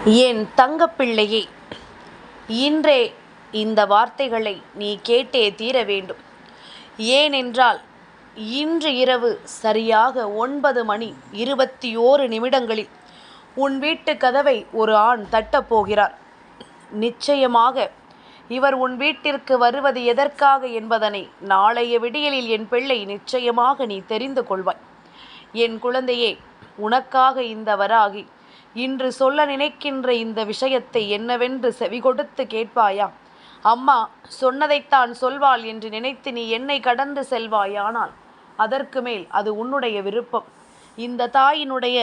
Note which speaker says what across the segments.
Speaker 1: என் தங்கப்பிள்ளையே, இன்றே இந்த வார்த்தைகளை நீ கேட்டே தீர வேண்டும். ஏனென்றால் இன்று இரவு சரியாக 9:21 உன் வீட்டு கதவை ஒரு ஆண் தட்டப்போகிறார். நிச்சயமாக இவர் உன் வீட்டிற்கு வருவது எதற்காக என்பதனை நாளைய விடியலில் என் பிள்ளை நிச்சயமாக நீ தெரிந்து கொள்வாய். என் குழந்தையே, உனக்காக இந்த வராகி இன்று சொல்ல நினைக்கின்ற இந்த விஷயத்தை என்னவென்று செவிகொடுத்து கேட்பாயா? அம்மா சொன்னதைத்தான் சொல்வாள் என்று நினைத்து நீ என்னை கடந்து செல்வாயானால் அதற்கு மேல் அது உன்னுடைய விருப்பம். இந்த தாயினுடைய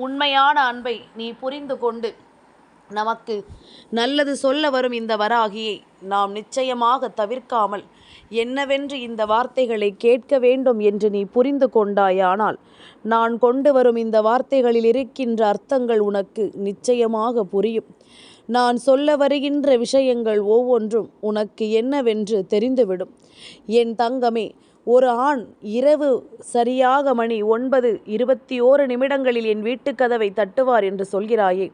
Speaker 1: உண்மையான அன்பை நீ புரிந்து கொண்டு நமக்கு நல்லது சொல்ல வரும் இந்த வராகியை நாம் நிச்சயமாக தவிர்க்காமல் என்னவென்று இந்த வார்த்தைகளை கேட்க வேண்டும் என்று நீ புரிந்து கொண்டாயானால் நான் கொண்டு வரும் இந்த வார்த்தைகளில் இருக்கின்ற அர்த்தங்கள் உனக்கு நிச்சயமாக புரியும். நான் சொல்ல வருகின்ற விஷயங்கள் ஒவ்வொன்றும் உனக்கு என்னவென்று தெரிந்துவிடும். என் தங்கமே, ஒரு ஆண் இரவு சரியாக மணி 9:21 என் வீட்டுக் கதவை தட்டுவார் என்று சொல்கிறாயே,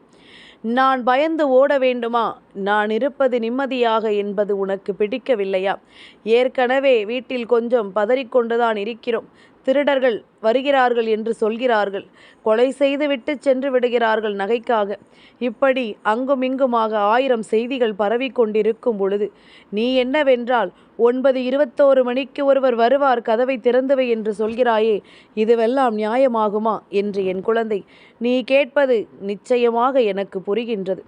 Speaker 1: நான் பயந்து ஓட வேண்டுமா? நான் இருப்பது நிம்மதியாக என்பது உனக்கு பிடிக்கவில்லையா? ஏற்கனவே வீட்டில் கொஞ்சம் பதறிக்கொண்டுதான் இருக்கிறோம். திருடர்கள் வருகிறார்கள் என்று சொல்கிறார்கள். கொலை செய்துவிட்டு சென்று விடுகிறார்கள் நகைக்காக. இப்படி அங்குமிங்குமாக 1000 செய்திகள் பரவி கொண்டிருக்கும் பொழுது நீ என்னவென்றால் 9:21 ஒருவர் வருவார், கதவை திறந்துவை என்று சொல்கிறாயே, இதுவெல்லாம் நியாயமாகுமா என்று என் குழந்தை நீ கேட்பது நிச்சயமாக எனக்கு புரிகின்றது.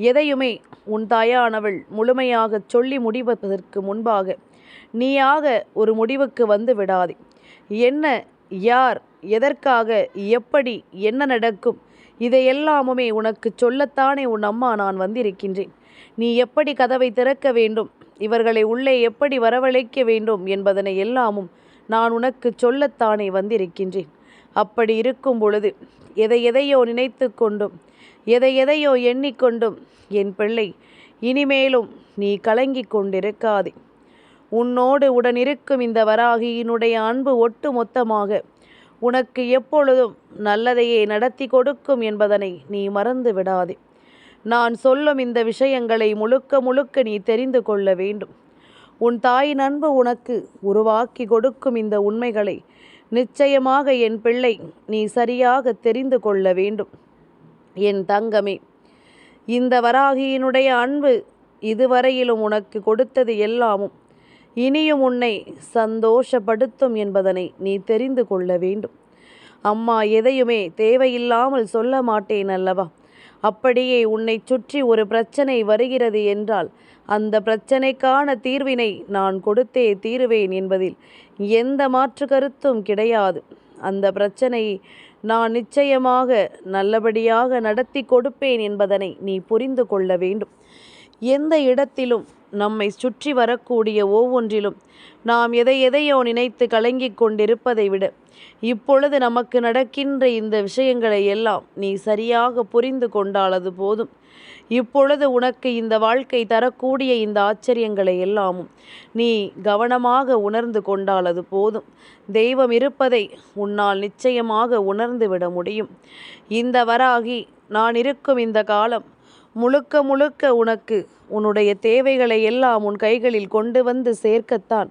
Speaker 1: எதையுமே உன் தாயானவள் முழுமையாக சொல்லி முடிவதற்கு முன்பாக நீயாக ஒரு முடிவுக்கு வந்து விடாதே. என்ன, யார், எதற்காக, எப்படி, என்ன நடக்கும், இதையெல்லாமுமே உனக்கு சொல்லத்தானே உன் அம்மா நான் வந்திருக்கின்றேன். நீ எப்படி கதவை திறக்க வேண்டும், இவர்களை உள்ளே எப்படி வரவழைக்க வேண்டும் என்பதனை எல்லாமும் நான் உனக்கு சொல்லத்தானே வந்திருக்கின்றேன். அப்படி இருக்கும் பொழுது எதையோ நினைத்து கொண்டும் எதையோ எண்ணிக்கொண்டும் என் பிள்ளை இனிமேலும் நீ கலங்கி கொண்டிருக்காதே. உன்னோடு உடனிருக்கும் இந்த வராகியினுடைய அன்பு ஒட்டு மொத்தமாக உனக்கு எப்பொழுதும் நல்லதையே நடத்தி கொடுக்கும் என்பதனை நீ மறந்து விடாதே. நான் சொல்லும் இந்த விஷயங்களை முழுக்க நீ தெரிந்து கொள்ள வேண்டும். உன் தாயின் அன்பு உனக்கு உருவாக்கி கொடுக்கும் இந்த உண்மைகளை நிச்சயமாக என் பிள்ளை நீ சரியாக தெரிந்து கொள்ள வேண்டும். என் தங்கமே, இந்த வராகியினுடைய அன்பு இதுவரையிலும் உனக்கு கொடுத்தது எல்லாமும் இனியும் உன்னை சந்தோஷப்படுத்தும் என்பதனை நீ தெரிந்து கொள்ள வேண்டும். அம்மா எதையுமே தேவையில்லாமல் சொல்ல மாட்டேன் அல்லவா? அப்படியே உன்னை சுற்றி ஒரு பிரச்சனை வருகிறது என்றால் அந்த பிரச்சனைக்கான தீர்வினை நான் கொடுத்தே தீருவேன் என்பதில் எந்த மாற்று கருத்தும் கிடையாது. அந்த பிரச்சனையை நான் நிச்சயமாக நல்லபடியாக நடத்தி கொடுப்பேன் என்பதனை நீ புரிந்து கொள்ள வேண்டும். எந்த இடத்திலும் நம்மை சுற்றி வரக்கூடிய ஒவ்வொன்றிலும் நாம் எதையோ நினைத்து கலங்கிக் கொண்டிருப்பதை விட இப்பொழுது நமக்கு நடக்கின்ற இந்த விஷயங்களை எல்லாம் நீ சரியாக புரிந்து கொண்டால் அது போதும். இப்பொழுது உனக்கு இந்த வாழ்க்கை தரக்கூடிய இந்த ஆச்சரியங்களை எல்லாமும் நீ கவனமாக உணர்ந்து கொண்டால் அது போதும். தெய்வம் இருப்பதை உன்னால் நிச்சயமாக உணர்ந்து விட முடியும். இந்த வராகி நான் இருக்கும் இந்த காலம் முழுக்க உனக்கு உன்னுடைய தேவைகளை எல்லாம் உன் கைகளில் கொண்டு வந்து சேர்க்கத்தான்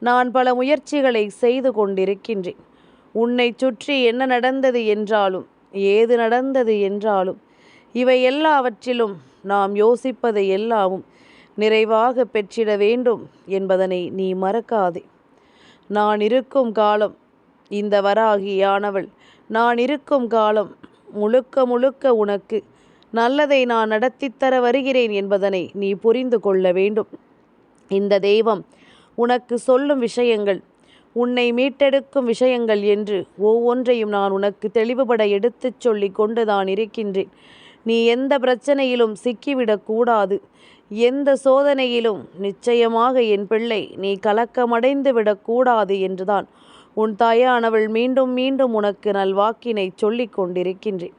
Speaker 1: நான் பல முயற்சிகளை செய்து கொண்டிருக்கின்றேன். உன்னை சுற்றி என்ன நடந்தது என்றாலும் ஏது நடந்தது என்றாலும் இவை எல்லாவற்றிலும் நாம் யோசிப்பதை எல்லாமும் நிறைவாக பெற்றிட வேண்டும் என்பதனை நீ மறக்காதே. நான் இருக்கும் காலம், இந்த வராகியானவள் நான் இருக்கும் காலம் முழுக்க உனக்கு நல்லதை நான் நடத்தித்தர வருகிறேன் என்பதனை நீ புரிந்து கொள்ள வேண்டும். இந்த தெய்வம் உனக்கு சொல்லும் விஷயங்கள் உன்னை மீட்டெடுக்கும் விஷயங்கள் என்று ஒவ்வொன்றையும் நான் உனக்கு தெளிவுபட எடுத்துச் சொல்லி கொண்டுதான் இருக்கின்றேன். நீ எந்த பிரச்சனையிலும் சிக்கிவிடக்கூடாது. எந்த சோதனையிலும் நிச்சயமாக என் பிள்ளை நீ கலக்கமடைந்து விடக்கூடாது என்றுதான் உன் தாயானவள் மீண்டும் உனக்கு நல்வாக்கினை சொல்லி கொண்டிருக்கின்றேன்.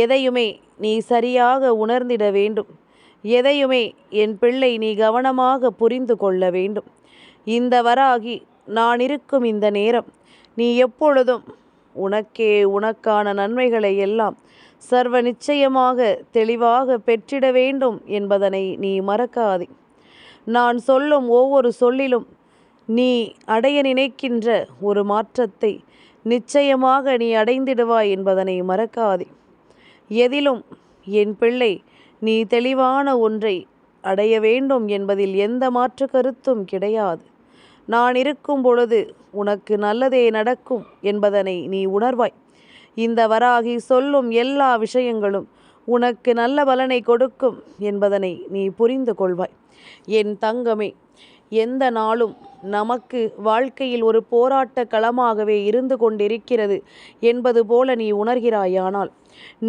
Speaker 1: எதையுமே நீ சரியாக உணர்ந்திட வேண்டும். எதையுமே என் பிள்ளை நீ கவனமாக புரிந்து கொள்ள வேண்டும். இந்த வராகி நான் இருக்கும் இந்த நேரம் நீ எப்பொழுதும் உனக்கான நன்மைகளை எல்லாம் சர்வ நிச்சயமாக தெளிவாக பெற்றிட வேண்டும் என்பதனை நீ மறக்காதே. நான் சொல்லும் ஒவ்வொரு சொல்லிலும் நீ அடைய நினைக்கின்ற ஒரு மாற்றத்தை நிச்சயமாக நீ அடைந்திடுவாய் என்பதனை மறக்காதே. எதிலும் என் பிள்ளை நீ தெளிவான ஒன்றை அடைய வேண்டும் என்பதில் எந்த மாற்று கருத்தும் கிடையாது. நான் இருக்கும் பொழுது உனக்கு நல்லதே நடக்கும் என்பதனை நீ உணர்வாய். இந்த வராகி சொல்லும் எல்லா விஷயங்களும் உனக்கு நல்ல பலனை கொடுக்கும் என்பதனை நீ புரிந்து கொள்வாய். என் தங்கமே, எந்த நாளும் நமக்கு வாழ்க்கையில் ஒரு போராட்ட களமாகவே இருந்து கொண்டிருக்கிறது என்பது போல நீ உணர்கிறாயானால்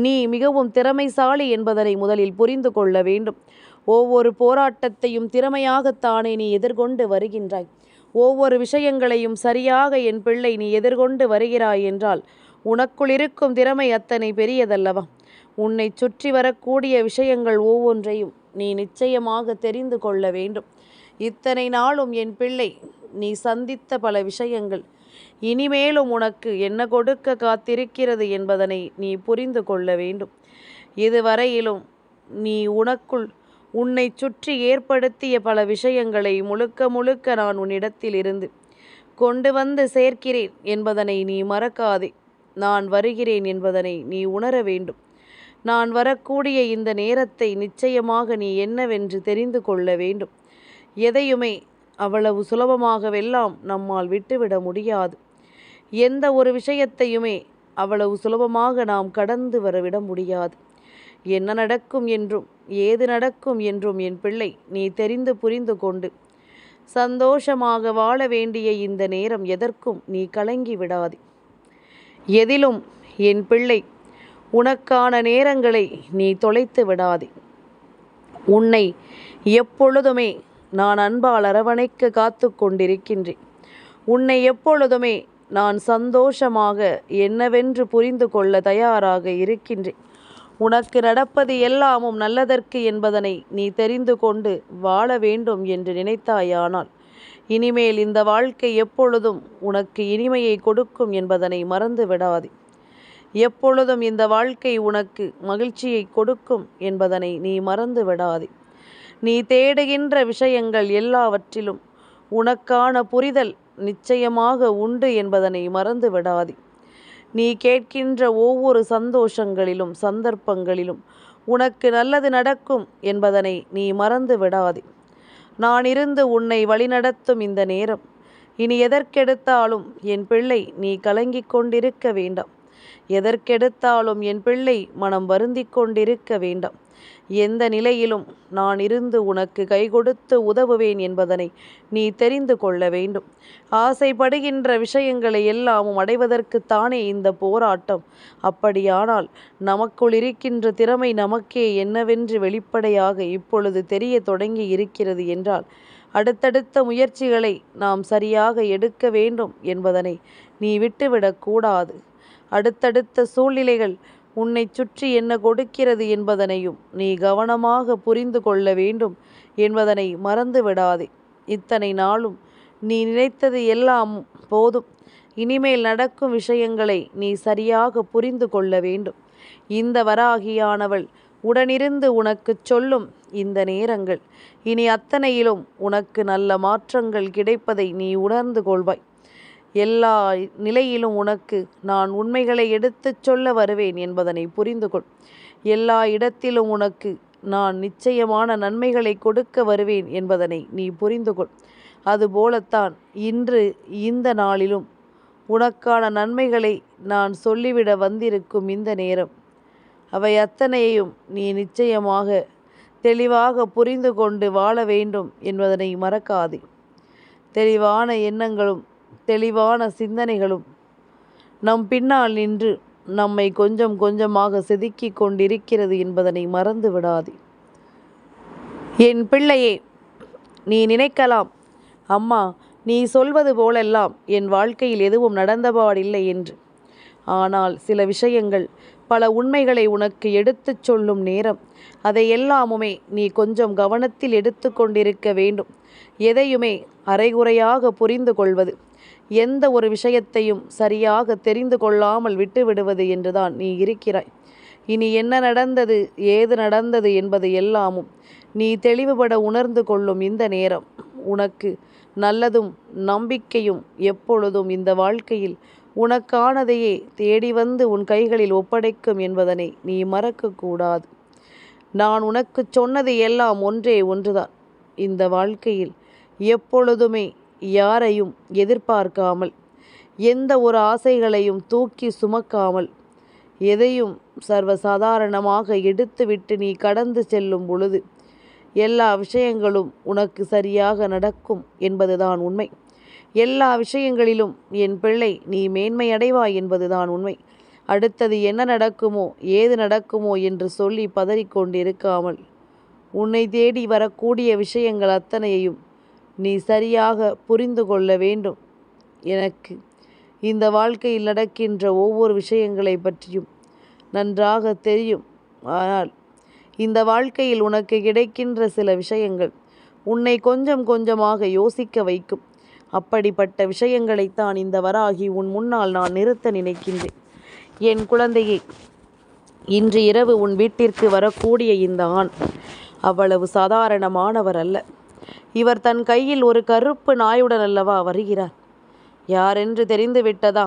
Speaker 1: நீ மிகவும் திறமைசாலி என்பதனை முதலில் புரிந்து கொள்ள வேண்டும். ஒவ்வொரு போராட்டத்தையும் திறமையாகத்தானே நீ எதிர்கொண்டு வருகின்றாய். ஒவ்வொரு விஷயங்களையும் சரியாக என் பிள்ளை நீ எதிர்கொண்டு வருகிறாய் என்றால் உனக்குள் இருக்கும் திறமை அத்தனை பெரியதல்லவா? உன்னை சுற்றி வரக்கூடிய விஷயங்கள் ஒவ்வொன்றையும் நீ நிச்சயமாக தெரிந்து கொள்ள வேண்டும். இத்தனை நாளும் என் பிள்ளை நீ சந்தித்த பல விஷயங்கள் இனிமேலும் உனக்கு என்ன கொடுக்க காத்திருக்கிறது என்பதனை நீ புரிந்து கொள்ள வேண்டும். இதுவரையிலும் நீ உனக்குள் உன்னை சுற்றி ஏற்படுத்திய பல விஷயங்களை முழுக்க முழுக்க நான் உன்னிடத்தில் இருந்து கொண்டு வந்து சேர்க்கிறேன் என்பதனை நீ மறக்காதே. நான் வருகிறேன் என்பதனை நீ உணர வேண்டும். நான் வரக்கூடிய இந்த நேரத்தை நிச்சயமாக நீ என்னவென்று தெரிந்து கொள்ள வேண்டும். எதையுமே அவ்வளவு சுலபமாகவெல்லாம் நம்மால் விட்டுவிட முடியாது. எந்த ஒரு விஷயத்தையுமே அவ்வளவு சுலபமாக நாம் கடந்து வரவிட முடியாது. என்ன நடக்கும் என்றும் ஏது நடக்கும் என்றும் என் பிள்ளை நீ தெரிந்து புரிந்து கொண்டு சந்தோஷமாக வாழ வேண்டிய இந்த நேரம் எதற்கும் நீ கலங்கி விடாதே. எதிலும் என் பிள்ளை உனக்கான நேரங்களை நீ தொலைத்து விடாதே. உன்னை எப்பொழுதுமே நான் அன்பால் அரவணைக்க காத்து கொண்டிருக்கின்றேன். உன்னை எப்பொழுதுமே நான் சந்தோஷமாக என்னவென்று புரிந்து கொள்ள தயாராக இருக்கின்றேன். உனக்கு நடப்பது எல்லாமும் நல்லதற்கு என்பதனை நீ தெரிந்து கொண்டு வாழ வேண்டும் என்று நினைத்தாயானால் இனிமேல் இந்த வாழ்க்கை எப்பொழுதும் உனக்கு இனிமையை கொடுக்கும் என்பதனை மறந்து விடாதே. எப்பொழுதும் இந்த வாழ்க்கை உனக்கு மகிழ்ச்சியை கொடுக்கும் என்பதனை நீ மறந்து விடாதே. நீ தேடுகின்ற விஷயங்கள் எல்லாவற்றிலும் உனக்கான புரிதல் நிச்சயமாக உண்டு என்பதனை மறந்து விடாதே. நீ கேட்கின்ற ஒவ்வொரு சந்தோஷங்களிலும் சந்தர்ப்பங்களிலும் உனக்கு நல்லது நடக்கும் என்பதனை நீ மறந்து விடாதே. நான் இருந்து உன்னை வழிநடத்தும் இந்த நேரம் இனி எதற்கெடுத்தாலும் என் பிள்ளை நீ கலங்கிக் கொண்டிருக்க வேண்டாம். எதற்கெடுத்தாலும் என் பிள்ளை மனம் வருந்திக் கொண்டிருக்க வேண்டாம். எந்த நிலையிலும் நான் இருந்து உனக்கு கை கொடுத்து உதவுவேன் என்பதனை நீ தெரிந்து கொள்ள வேண்டும். ஆசைப்படுகின்ற விஷயங்களை எல்லாமும் அடைவதற்குத்தானே இந்த போராட்டம். அப்படியானால் நமக்குள் இருக்கின்ற திறமை நமக்கே என்னவென்று வெளிப்படையாக இப்பொழுது தெரிய தொடங்கி இருக்கிறது என்றால் அடுத்தடுத்த முயற்சிகளை நாம் சரியாக எடுக்க வேண்டும் என்பதனை நீ விட்டுவிடக்கூடாது. அடுத்தடுத்த சூழ்நிலைகள் உன்னை சுற்றி என்ன கொடுக்கிறது என்பதனையும் நீ கவனமாக புரிந்து கொள்ள வேண்டும் என்பதனை மறந்து விடாதே. இத்தனை நாளும் நீ நினைத்தது எல்லாம் போதும். இனிமேல் நடக்கும் விஷயங்களை நீ சரியாக புரிந்து கொள்ள வேண்டும். இந்த வராகியானவள் உடனிருந்து உனக்கு சொல்லும் இந்த நேரங்கள் இனி அத்தனையிலும் உனக்கு நல்ல மாற்றங்கள் கிடைப்பதை நீ உணர்ந்து கொள்வாய். எல்லா நிலையிலும் உனக்கு நான் உண்மைகளை எடுத்துச் சொல்ல வருவேன் என்பதனை புரிந்து கொள். எல்லா இடத்திலும் உனக்கு நான் நிச்சயமான நன்மைகளை கொடுக்க வருவேன் என்பதனை நீ புரிந்து கொள். அதுபோலத்தான் இன்று இந்த நாளிலும் உனக்கான நன்மைகளை நான் சொல்லிவிட வந்திருக்கும் இந்த நேரம் அவை அத்தனையையும் நீ நிச்சயமாக தெளிவாக புரிந்து கொண்டு வாழ வேண்டும் என்பதனை மறக்காதே. தெளிவான எண்ணங்களும் தெளிவான சிந்தனைகளும் நம் பின்னால் நின்று நம்மை கொஞ்சம் கொஞ்சமாக செதுக்கி கொண்டிருக்கிறது என்பதனை மறந்து விடாதே. என் பிள்ளையே, நீ நினைக்கலாம், அம்மா நீ சொல்வது போலெல்லாம் என் வாழ்க்கையில் எதுவும் நடந்தபாடில்லை என்று. ஆனால் சில விஷயங்கள் பல உண்மைகளை உனக்கு எடுத்துச் சொல்லும் நேரம் அதை எல்லாமுமே நீ கொஞ்சம் கவனத்தில் எடுத்து கொண்டிருக்க வேண்டும். எதையுமே அரைகுறையாக புரிந்து கொள்வது, எந்த ஒரு விஷயத்தையும் சரியாக தெரிந்து கொள்ளாமல் விட்டுவிடுவது என்றுதான் நீ இருக்கிறாய். இனி என்ன நடந்தது, ஏது நடந்தது என்பது எல்லாமும் நீ தெளிவுபட உணர்ந்து கொள்ளும் இந்த நேரம் உனக்கு நல்லதும் நம்பிக்கையும் எப்பொழுதும் இந்த வாழ்க்கையில் உனக்கானதையே தேடி வந்து உன் கைகளில் ஒப்படைக்கும் என்பதனை நீ மறக்கக்கூடாது. நான் உனக்கு சொன்னது எல்லாம் ஒன்றே ஒன்றுதான். இந்த வாழ்க்கையில் எப்பொழுதுமே யாரையும் எதிர்பார்க்காமல், எந்த ஒரு ஆசைகளையும் தூக்கி சுமக்காமல், எதையும் சர்வசாதாரணமாக எடுத்துவிட்டு நீ கடந்து செல்லும் பொழுது எல்லா விஷயங்களும் உனக்கு சரியாக நடக்கும் என்பதுதான் உண்மை. எல்லா விஷயங்களிலும் என் பிள்ளை நீ மேன்மை அடைவாய் என்பதுதான் உண்மை. அடுத்தது என்ன நடக்குமோ ஏது நடக்குமோ என்று சொல்லி பதறிக்கொண்டிருக்காமல் உன்னை தேடி வரக்கூடிய விஷயங்கள் அத்தனையையும் நீ சரியாக புரிந்து கொள்ள வேண்டும். எனக்கு இந்த வாழ்க்கையில் நடக்கின்ற ஒவ்வொரு விஷயங்களை பற்றியும் நன்றாக தெரியும். ஆனால் இந்த வாழ்க்கையில் உனக்கு கிடைக்கின்ற சில விஷயங்கள் உன்னை கொஞ்சம் கொஞ்சமாக யோசிக்க வைக்கும். அப்படிப்பட்ட விஷயங்களைத்தான் இந்த வராகி உன் முன்னால் நான் நிறுத்த நினைக்கின்றேன். என் குழந்தையே, இன்று இரவு உன் வீட்டிற்கு வரக்கூடிய இந்த ஆண் அவ்வளவு சாதாரணமானவர் அல்ல. இவர் தன் கையில் ஒரு கருப்பு நாயுடன் அல்லவா வருகிறார். யாரென்று தெரிந்து விட்டதா?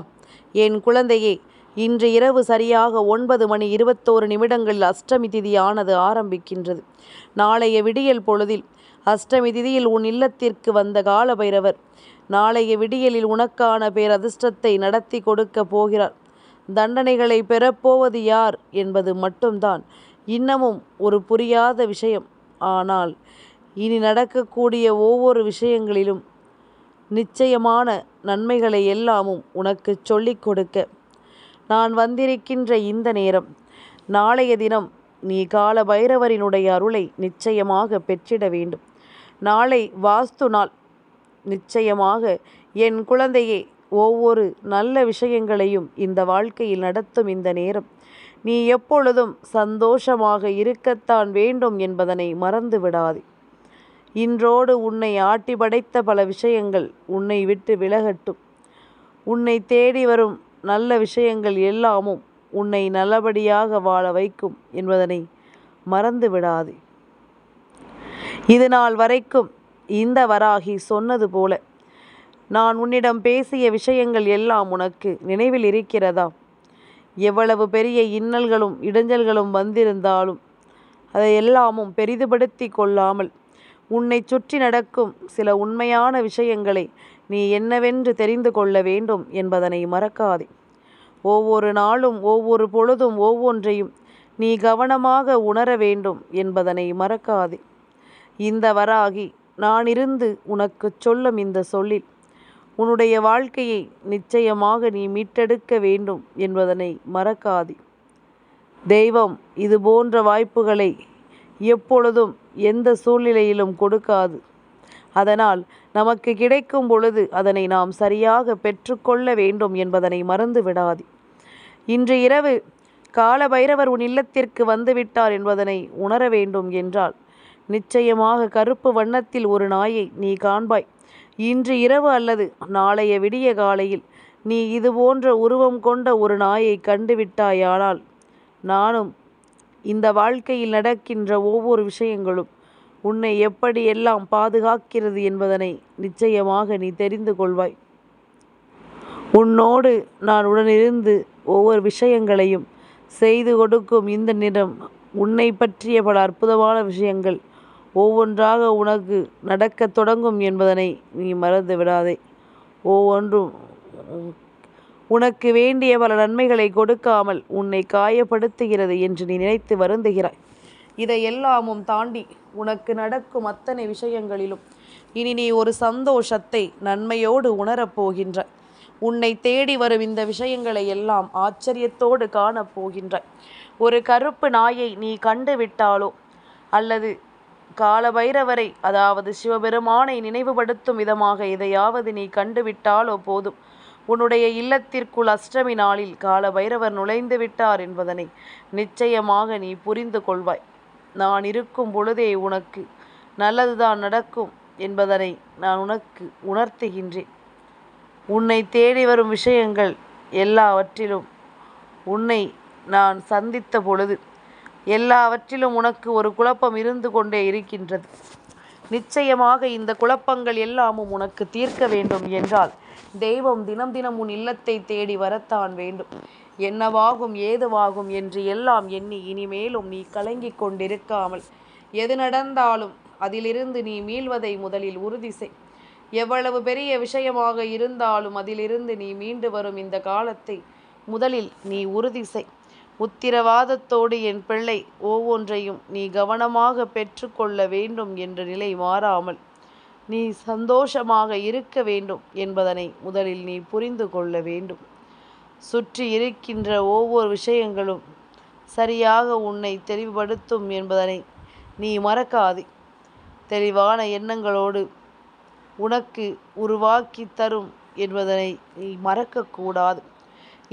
Speaker 1: என் குழந்தையே, இன்று இரவு சரியாக 9:21 அஷ்டமி திதியானது ஆரம்பிக்கின்றது. நாளைய விடியல் பொழுதில் அஷ்டமி திதியில் உன் இல்லத்திற்கு வந்த காலபைரவர் நாளைய விடியலில் உனக்கான பேரதிர்ஷ்டத்தை நடத்தி கொடுக்க போகிறார். தண்டனைகளை பெறப்போவது யார் என்பது மட்டும்தான் இன்னமும் ஒரு புரியாத விஷயம். ஆனால் இனி நடக்கக்கூடிய ஒவ்வொரு விஷயங்களிலும் நிச்சயமான நன்மைகளை எல்லாமும் உனக்கு சொல்லிக் கொடுக்க நான் வந்திருக்கின்ற இந்த நேரம், நாளைய தினம் நீ கால பைரவரினுடைய அருளை நிச்சயமாக பெற்றிட வேண்டும். நாளை வாஸ்து நாள். நிச்சயமாக என் குழந்தையே, ஒவ்வொரு நல்ல விஷயங்களையும் இந்த வாழ்க்கையில் நடத்தும் இந்த நேரம் நீ எப்பொழுதும் சந்தோஷமாக இருக்கத்தான் வேண்டும் என்பதனை மறந்து விடாதே. இன்றோடு உன்னை ஆட்டி படைத்த பல விஷயங்கள் உன்னை விட்டு விலகட்டும். உன்னை தேடி வரும் நல்ல விஷயங்கள் எல்லாமும் உன்னை நல்லபடியாக வாழ வைக்கும் என்பதனை மறந்து விடாதே. இது நாள் வரைக்கும் இந்த வராகி சொன்னது போல நான் உன்னிடம் பேசிய விஷயங்கள் எல்லாம் உனக்கு நினைவில் இருக்கிறதா? எவ்வளவு பெரிய இன்னல்களும் இடைஞ்சல்களும் வந்திருந்தாலும் அதை எல்லாமும் பெரிதுபடுத்தி கொள்ளாமல் உன்னை சுற்றி நடக்கும் சில உண்மையான விஷயங்களை நீ என்னவென்று தெரிந்து கொள்ள வேண்டும் என்பதனை மறக்காதே. ஒவ்வொரு நாளும் ஒவ்வொரு பொழுதும் ஒவ்வொன்றையும் நீ கவனமாக உணர வேண்டும் என்பதனை மறக்காதே. இந்த வராகி நான் இருந்து உனக்கு சொல்லும் இந்த சொல்லில் உன்னுடைய வாழ்க்கையை நிச்சயமாக நீ மீட்டெடுக்க வேண்டும் என்பதனை மறக்காதே. தெய்வம் இது போன்ற வாய்ப்புகளை எப்பொழுதும் எந்த சூழ்நிலையிலும் கொடுக்காது. அதனால் நமக்கு கிடைக்கும் பொழுது அதனை நாம் சரியாக பெற்றுக்கொள்ள வேண்டும் என்பதனை மறந்து விடாதே. இன்று இரவு கால பைரவர் உன் இல்லத்திற்கு வந்துவிட்டார் என்பதனை உணர வேண்டும் என்றால் நிச்சயமாக கருப்பு வண்ணத்தில் ஒரு நாயை நீ காண்பாய். இன்று இரவு அல்லது நாளைய விடிய காலையில் நீ இது போன்ற உருவம் கொண்ட ஒரு நாயை கண்டுவிட்டாயானால் நானும் இந்த வாழ்க்கையில் நடக்கின்ற ஒவ்வொரு விஷயங்களும் உன்னை எப்படியெல்லாம் பாதுகாக்கிறது என்பதனை நிச்சயமாக நீ தெரிந்து கொள்வாய். உன்னோடு நான் உடனிருந்து ஒவ்வொரு விஷயங்களையும் செய்து கொடுக்கும் இந்த நிறம் உன்னை பற்றிய பல அற்புதமான விஷயங்கள் ஒவ்வொன்றாக உனக்கு நடக்கத் தொடங்கும் என்பதனை நீ மறந்து விடாதே. ஒவ்வொன்றும் உனக்கு வேண்டிய பல நன்மைகளை கொடுக்காமல் உன்னை காயப்படுத்துகிறது என்று நீ நினைத்து வருந்துகிறாய். இதை எல்லாமும் தாண்டி உனக்கு நடக்கும் அத்தனை விஷயங்களிலும் இனி நீ ஒரு சந்தோஷத்தை நன்மையோடு உணரப்போகின்ற, உன்னை தேடி வரும் இந்த விஷயங்களை எல்லாம் ஆச்சரியத்தோடு காணப்போகின்றாய். ஒரு கருப்பு நாயை நீ கண்டு விட்டாலோ அல்லது காலபைரவரை அதாவது சிவபெருமானை நினைவுபடுத்தும் விதமாக எதையாவது நீ கண்டுவிட்டாலோ போதும், உன்னுடைய இல்லத்திற்குள் அஷ்டமி நாளில் காலபைரவர் நுழைந்து விட்டார் என்பதனை நிச்சயமாக நீ புரிந்து கொள்வாய். நான் இருக்கும் பொழுதே உனக்கு நல்லதுதான் நடக்கும் என்பதனை நான் உனக்கு உணர்த்துகின்றேன். உன்னை தேடி வரும் விஷயங்கள் எல்லாவற்றிலும் உன்னை நான் சந்தித்த பொழுது எல்லாவற்றிலும் உனக்கு ஒரு குழப்பம் இருந்து கொண்டே இருக்கின்றது. நிச்சயமாக இந்த குழப்பங்கள் எல்லாமும் உனக்கு தீர்க்க வேண்டும் என்றால் தெய்வம் தினம் தினம் உன் இல்லத்தை தேடி வரத்தான் வேண்டும். என்னவாகும் ஏதுவாகும் என்று எல்லாம் எண்ணி இனிமேலும் நீ கலங்கிக் கொண்டிருக்காமல் எது நடந்தாலும் அதிலிருந்து நீ மீள்வதை முதலில் உறுதி செய். எவ்வளவு பெரிய விஷயமாக இருந்தாலும் அதிலிருந்து நீ மீண்டு வரும் இந்த காலத்தை முதலில் நீ உறுதி செய். உத்திரவாதத்தோடு என் பிள்ளை ஒவ்வொன்றையும் நீ கவனமாக பெற்றுக்கொள்ள வேண்டும் என்ற நிலை மாறாமல் நீ சந்தோஷமாக இருக்க வேண்டும் என்பதனை முதலில் நீ புரிந்து கொள்ள வேண்டும். சுற்றி இருக்கின்ற ஒவ்வொரு விஷயங்களும் சரியாக உன்னை தெளிவுபடுத்தும் என்பதனை நீ மறக்காதே. தெளிவான எண்ணங்களோடு உனக்கு உருவாக்கி தரும் என்பதனை நீ மறக்கக்கூடாது.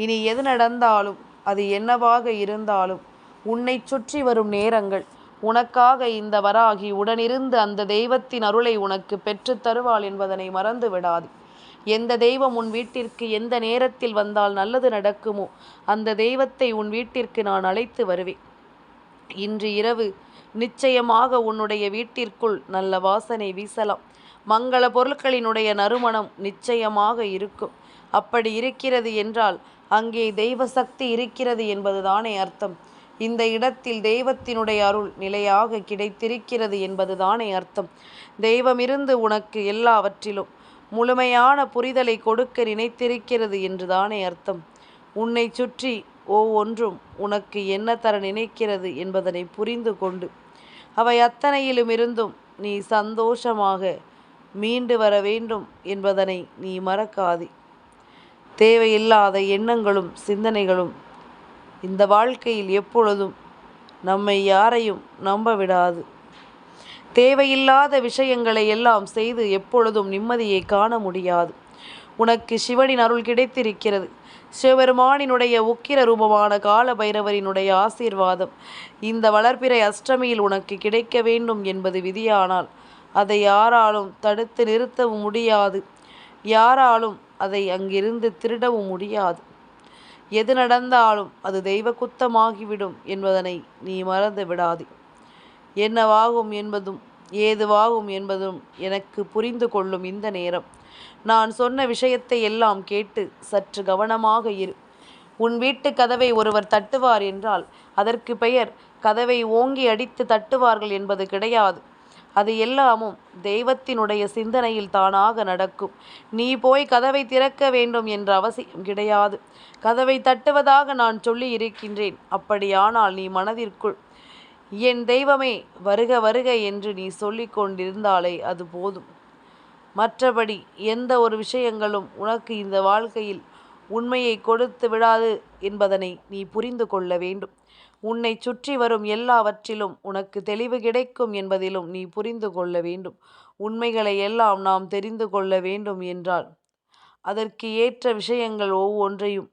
Speaker 1: இனி எது நடந்தாலும் அது என்னவாக இருந்தாலும் உன்னை சுற்றி வரும் நேரங்கள் உனக்காக இந்த வராகி உடனிருந்து அந்த தெய்வத்தின் அருளை உனக்கு பெற்று தருவாள் என்பதனை மறந்து விடாது. எந்த தெய்வம் உன் வீட்டிற்கு எந்த நேரத்தில் வந்தால் நல்லது நடக்குமோ அந்த தெய்வத்தை உன் வீட்டிற்கு நான் அழைத்து வருவேன். இன்று இரவு நிச்சயமாக உன்னுடைய வீட்டிற்குள் நல்ல வாசனை வீசலாம். மங்கள பொருட்களினுடைய நறுமணம் நிச்சயமாக இருக்கும். அப்படி இருக்கிறது என்றால் அங்கே தெய்வ சக்தி இருக்கிறது என்பதுதானே அர்த்தம். இந்த இடத்தில் தெய்வத்தினுடைய அருள் நிலையாக கிடைத்திருக்கிறது என்பதுதானே அர்த்தம். தெய்வமிருந்து உனக்கு எல்லாவற்றிலும் முழுமையான புரிதலை கொடுக்க நினைத்திருக்கிறது என்றுதானே அர்த்தம். உன்னை சுற்றி ஒவ்வொன்றும் உனக்கு என்ன தர நினைக்கிறது என்பதனை புரிந்து கொண்டு அவை அத்தனையிலும் இருந்தும் நீ சந்தோஷமாக மீண்டு வர வேண்டும் என்பதனை நீ மறக்காதே. தேவையில்லாத எண்ணங்களும் சிந்தனைகளும் இந்த வாழ்க்கையில் எப்பொழுதும் நம்மை யாரையும் நம்ப விடாது. தேவையில்லாத விஷயங்களை எல்லாம் செய்து எப்பொழுதும் நிம்மதியை காண முடியாது. உனக்கு சிவனின் அருள் கிடைத்திருக்கிறது. சிவபெருமானினுடைய உக்கிர ரூபமான கால பைரவரினுடைய ஆசீர்வாதம் இந்த வளர்பிறை அஷ்டமியில் உனக்கு கிடைக்க வேண்டும் என்பது விதியானால் அதை யாராலும் தடுத்து நிறுத்தவும் முடியாது. யாராலும் அதை அங்கிருந்து திருடவும் முடியாது. எது நடந்தாலும் அது தெய்வ குத்தமாகிவிடும் என்பதனை நீ மறந்து விடாதே. என்னவாகும் என்பதும் ஏதுவாகும் என்பதும் எனக்கு புரிந்து கொள்ளும் இந்த நேரம் நான் சொன்ன விஷயத்தை எல்லாம் கேட்டு சற்று கவனமாக இரு. உன் வீட்டு கதவை ஒருவர் தட்டுவார் என்றால் அதற்கு பெயர் கதவை ஓங்கி அடித்து தட்டுவார்கள் என்பது கிடையாது. அது எல்லாமும் தெய்வத்தினுடைய சிந்தனையில் தானாக நடக்கும். நீ போய் கதவை திறக்க வேண்டும் என்ற அவசியம் கிடையாது. கதவை தட்டுவதாக நான் சொல்லி இருக்கின்றேன். அப்படியானால் நீ மனதிற்குள் என் தெய்வமே வருக வருக என்று நீ சொல்லி கொண்டிருந்தாலே அது போதும். மற்றபடி எந்த ஒரு விஷயங்களும் உனக்கு இந்த வாழ்க்கையில் உண்மையை கொடுத்து விடாது என்பதனை நீ புரிந்து கொள்ள வேண்டும். உன்னை சுற்றி வரும் எல்லாவற்றிலும் உனக்கு தெளிவு கிடைக்கும் என்பதிலும் நீ புரிந்து கொள்ள வேண்டும். உண்மைகளை எல்லாம் நாம் தெரிந்து கொள்ள வேண்டும் என்றால் அதற்கு ஏற்ற விஷயங்கள் ஒவ்வொன்றையும்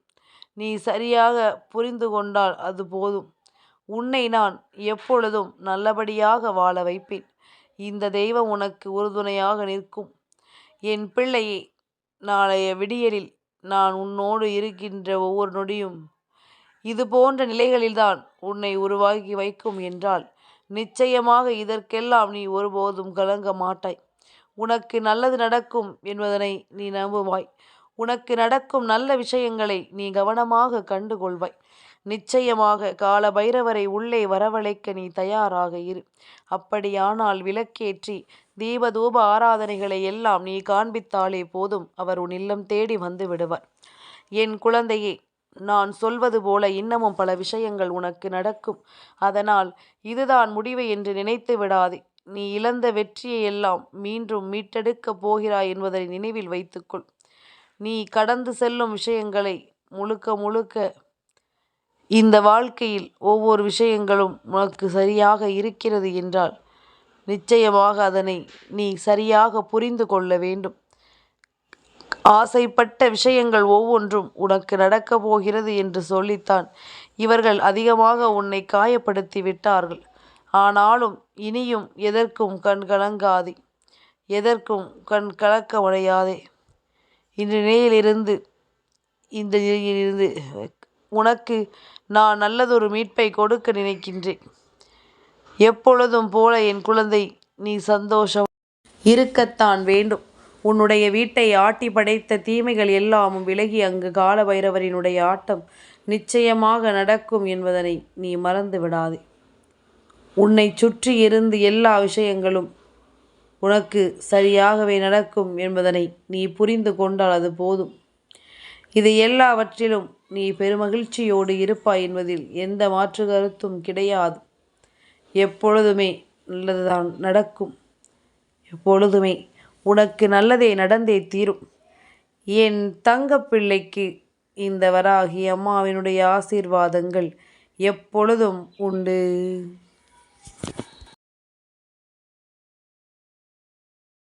Speaker 1: நீ சரியாக புரிந்து கொண்டால் அது போதும். உன்னை நான் எப்பொழுதும் நல்லபடியாக வாழ வைப்பேன். இந்த தெய்வம் உனக்கு உறுதுணையாக நிற்கும். என் பிள்ளையே, நாளைய விடியலில் நான் உன்னோடு இருக்கின்ற ஒவ்வொரு நொடியும் இது போன்ற நிலைகளில்தான் உன்னை உருவாக்கி வைக்கும் என்றால் நிச்சயமாக இதற்கெல்லாம் நீ ஒருபோதும் கலங்க மாட்டாய். உனக்கு நல்லது நடக்கும் என்பதனை நீ நம்புவாய். உனக்கு நடக்கும் நல்ல விஷயங்களை நீ கவனமாக கண்டுகொள்வாய். நிச்சயமாக கால பைரவரை உள்ளே வரவழைக்க நீ தயாராக இரு. அப்படியானால் விளக்கேற்றி தீபதூப ஆராதனைகளை எல்லாம் நீ காண்பித்தாலே போதும், அவர் உன் இல்லம் தேடி வந்து விடுவார். என் குழந்தையே, நான் சொல்வது போல இன்னமும் பல விஷயங்கள் உனக்கு நடக்கும். அதனால் இதுதான் முடிவு என்று நினைத்து விடாதே. நீ இழந்த வெற்றியை எல்லாம் மீண்டும் மீட்டெடுக்கப் போகிறாய் என்பதை நினைவில் வைத்துக்கொள். நீ கடந்து செல்லும் விஷயங்களை முழுக்க முழுக்க இந்த வாழ்க்கையில் ஒவ்வொரு விஷயங்களும் உனக்கு சரியாக இருக்கிறது என்றால் நிச்சயமாக அதனை நீ சரியாக புரிந்து கொள்ள வேண்டும். ஆசைப்பட்ட விஷயங்கள் ஒவ்வொன்றும் உனக்கு நடக்கப் போகிறது என்று சொல்லித்தான் இவர்கள் அதிகமாக உன்னை காயப்படுத்தி விட்டார்கள். ஆனாலும் இனியும் எதற்கும் கண் கலங்காதே, எதற்கும் கண் கலக்கமடையாதே. இந்த நிலையிலிருந்து உனக்கு நான் நல்லதொரு மீட்பை கொடுக்க நினைக்கின்றேன். எப்பொழுதும் போல என் குழந்தை நீ சந்தோஷம் இருக்கத்தான் வேண்டும். உன்னுடைய வீட்டை ஆட்டி படைத்த தீமைகள் எல்லாமும் விலகி அங்கு கால பைரவரினுடைய ஆட்டம் நிச்சயமாக நடக்கும் என்பதனை நீ மறந்து விடாதே. உன்னை சுற்றி இருந்து எல்லா விஷயங்களும் உனக்கு சரியாகவே நடக்கும் என்பதனை நீ புரிந்து கொண்டால் அது போதும். இது எல்லாவற்றிலும் நீ பெருமகிழ்ச்சியோடு இருப்பாய் என்பதில் எந்த மாற்று கருத்தும் கிடையாது. எப்பொழுதுமே நல்லதுதான் நடக்கும். எப்பொழுதுமே உனக்கு நல்லதே நடந்தே தீரும். என் தங்கப்பிள்ளைக்கு இந்த வராகி அம்மாவினுடைய ஆசீர்வாதங்கள் எப்பொழுதும் உண்டு.